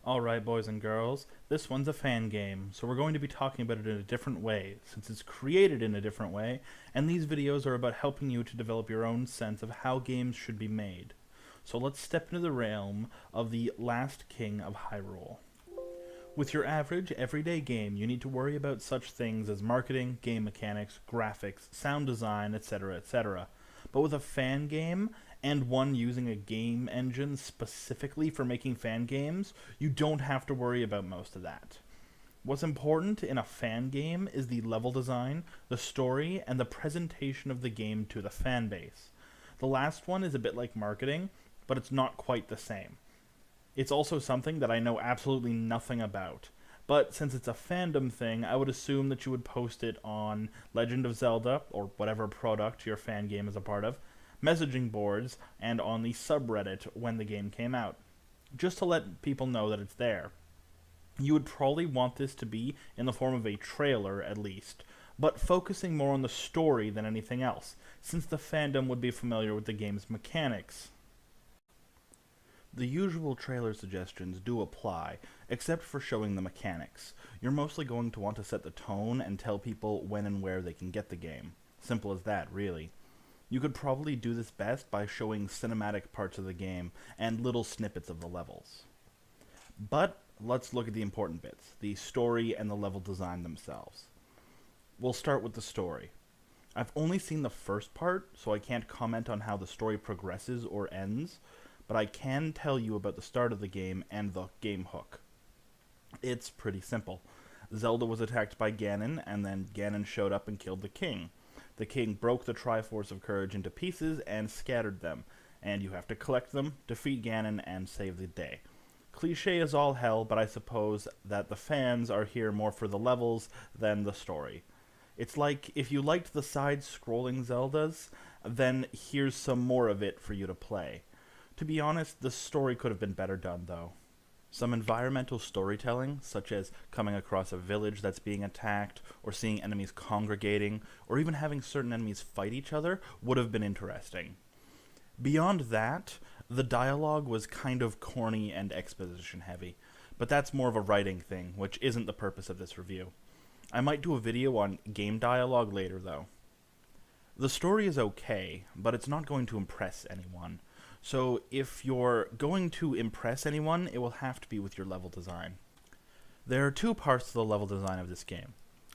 Alright, boys and girls, this one's a fan game, so we're going to be talking about it in a different way, since it's created in a different way, and these videos are about helping you to develop your own sense of how games should be made. So let's step into the realm of the last king of Hyrule. With your average, everyday game, you need to worry about such things as marketing, game mechanics, graphics, sound design, etc., etc. But with a fan game, and one using a game engine specifically for making fan games, you don't have to worry about most of that. What's important in a fan game is the level design, the story, and the presentation of the game to the fan base. The last one is a bit like marketing, but it's not quite the same. It's also something that I know absolutely nothing about. But since it's a fandom thing, I would assume that you would post it on Legend of Zelda, or whatever product your fan game is a part of, messaging boards, and on the subreddit when the game came out, just to let people know that it's there. You would probably want this to be in the form of a trailer, at least, but focusing more on the story than anything else, since the fandom would be familiar with the game's mechanics. The usual trailer suggestions do apply, except for showing the mechanics. You're mostly going to want to set the tone and tell people when and where they can get the game. Simple as that, really. You could probably do this best by showing cinematic parts of the game and little snippets of the levels. But let's look at the important bits, the story and the level design themselves. We'll start with the story. I've only seen the first part, so I can't comment on how the story progresses or ends, but I can tell you about the start of the game and the game hook. It's pretty simple. Zelda was attacked by Ganon, and then Ganon showed up and killed the king. The king broke the Triforce of Courage into pieces and scattered them, and you have to collect them, defeat Ganon, and save the day. Cliché as all hell, but I suppose that the fans are here more for the levels than the story. It's like, if you liked the side-scrolling Zeldas, then here's some more of it for you to play. To be honest, the story could have been better done, though. Some environmental storytelling, such as coming across a village that's being attacked, or seeing enemies congregating, or even having certain enemies fight each other, would have been interesting. Beyond that, the dialogue was kind of corny and exposition heavy, but that's more of a writing thing, which isn't the purpose of this review. I might do a video on game dialogue later, though. The story is okay, but it's not going to impress anyone. So if you're going to impress anyone, it will have to be with your level design. There are two parts to the level design of this game,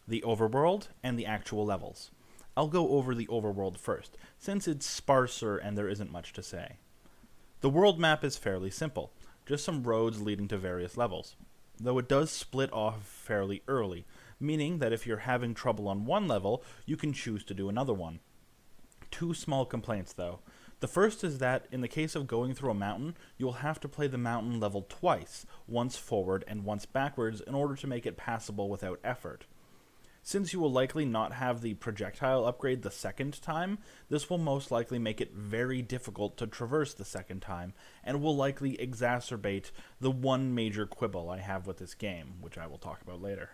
the overworld and the actual levels. I'll go over the overworld first, since it's sparser and there isn't much to say. The world map is fairly simple, just some roads leading to various levels, though it does split off fairly early, meaning that if you're having trouble on one level, you can choose to do another one. Two small complaints, though. The first is that, in the case of going through a mountain, you will have to play the mountain level twice, once forward and once backwards, in order to make it passable without effort. Since you will likely not have the projectile upgrade the second time, this will most likely make it very difficult to traverse the second time, and will likely exacerbate the one major quibble I have with this game, which I will talk about later.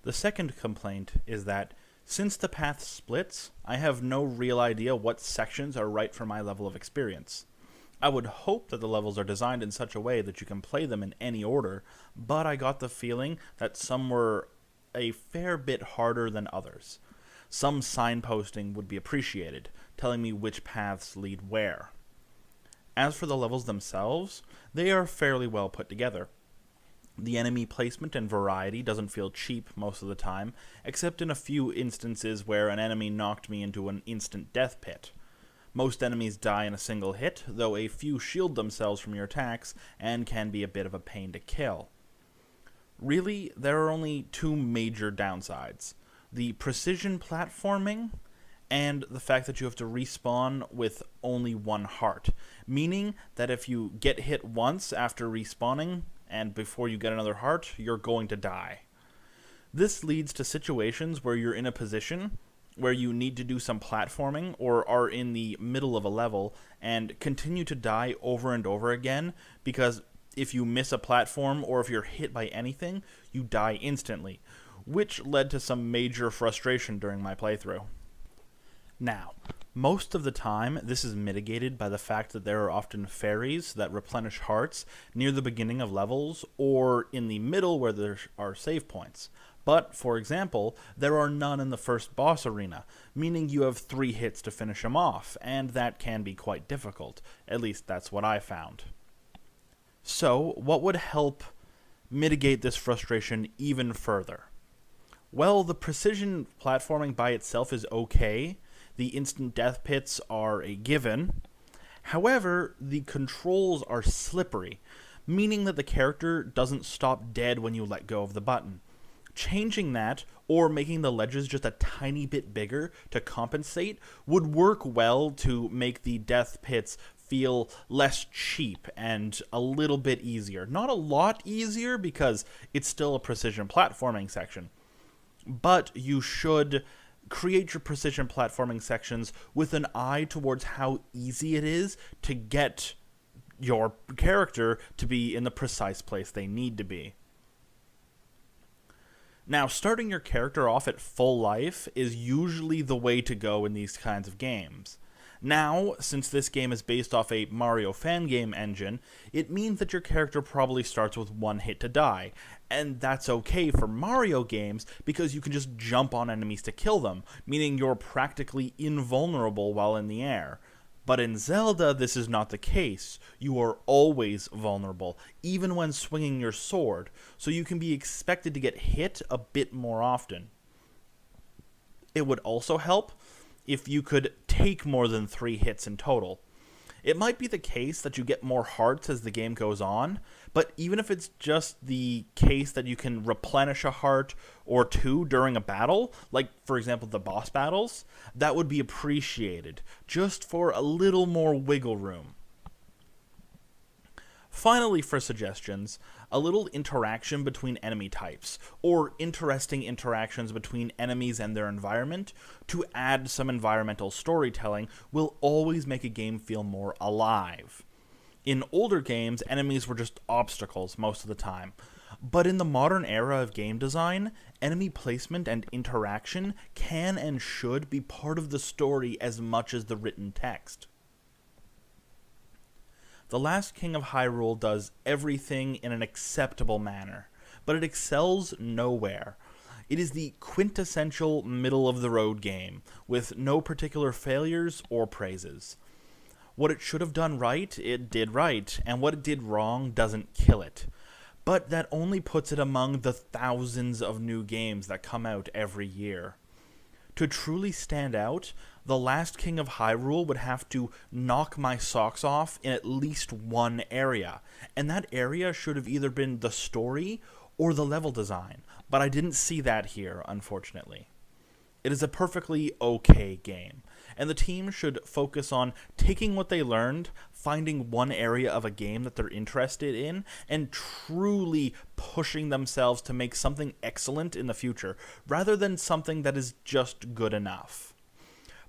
The second complaint is that, since the path splits, I have no real idea what sections are right for my level of experience. I would hope that the levels are designed in such a way that you can play them in any order, but I got the feeling that some were a fair bit harder than others. Some signposting would be appreciated, telling me which paths lead where. As for the levels themselves, they are fairly well put together. The enemy placement and variety doesn't feel cheap most of the time, except in a few instances where an enemy knocked me into an instant death pit. Most enemies die in a single hit, though a few shield themselves from your attacks and can be a bit of a pain to kill. Really, there are only two major downsides: the precision platforming and the fact that you have to respawn with only one heart, meaning that if you get hit once after respawning, and before you get another heart, you're going to die. This leads to situations where you're in a position where you need to do some platforming or are in the middle of a level and continue to die over and over again, because if you miss a platform or if you're hit by anything, you die instantly, which led to some major frustration during my playthrough. Now, most of the time, this is mitigated by the fact that there are often fairies that replenish hearts near the beginning of levels or in the middle where there are save points. But, for example, there are none in the first boss arena, meaning you have 3 hits to finish him off, and that can be quite difficult. At least that's what I found. So, what would help mitigate this frustration even further? Well, the precision platforming by itself is okay. The instant death pits are a given. However, the controls are slippery, meaning that the character doesn't stop dead when you let go of the button. Changing that, or making the ledges just a tiny bit bigger to compensate, would work well to make the death pits feel less cheap and a little bit easier. Not a lot easier, because it's still a precision platforming section. But you should create your precision platforming sections with an eye towards how easy it is to get your character to be in the precise place they need to be. Now, starting your character off at full life is usually the way to go in these kinds of games. Now, since this game is based off a Mario fan game engine, it means that your character probably starts with 1 hit to die, and that's okay for Mario games because you can just jump on enemies to kill them, meaning you're practically invulnerable while in the air. But in Zelda, this is not the case. You are always vulnerable, even when swinging your sword, so you can be expected to get hit a bit more often. It would also help if you could take more than 3 hits in total. It might be the case that you get more hearts as the game goes on, but even if it's just the case that you can replenish a heart or 2 during a battle, like for example the boss battles, that would be appreciated, just for a little more wiggle room. Finally, for suggestions, a little interaction between enemy types, or interesting interactions between enemies and their environment, to add some environmental storytelling, will always make a game feel more alive. In older games, enemies were just obstacles most of the time. But in the modern era of game design, enemy placement and interaction can and should be part of the story as much as the written text. The Last King of Hyrule does everything in an acceptable manner, but it excels nowhere. It is the quintessential middle-of-the-road game, with no particular failures or praises. What it should have done right, it did right, and what it did wrong doesn't kill it. But that only puts it among the thousands of new games that come out every year. To truly stand out, The Last King of Hyrule would have to knock my socks off in at least one area, and that area should have either been the story or the level design, but I didn't see that here, unfortunately. It is a perfectly okay game, and the team should focus on taking what they learned, finding one area of a game that they're interested in, and truly pushing themselves to make something excellent in the future, rather than something that is just good enough.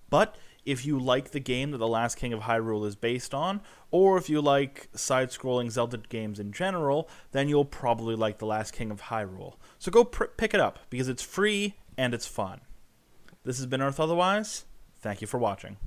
But if you like the game that The Last King of Hyrule is based on, or if you like side-scrolling Zelda games in general, then you'll probably like The Last King of Hyrule. So go pick it up, because it's free and it's fun. This has been Earth.Otherwise. Thank you for watching.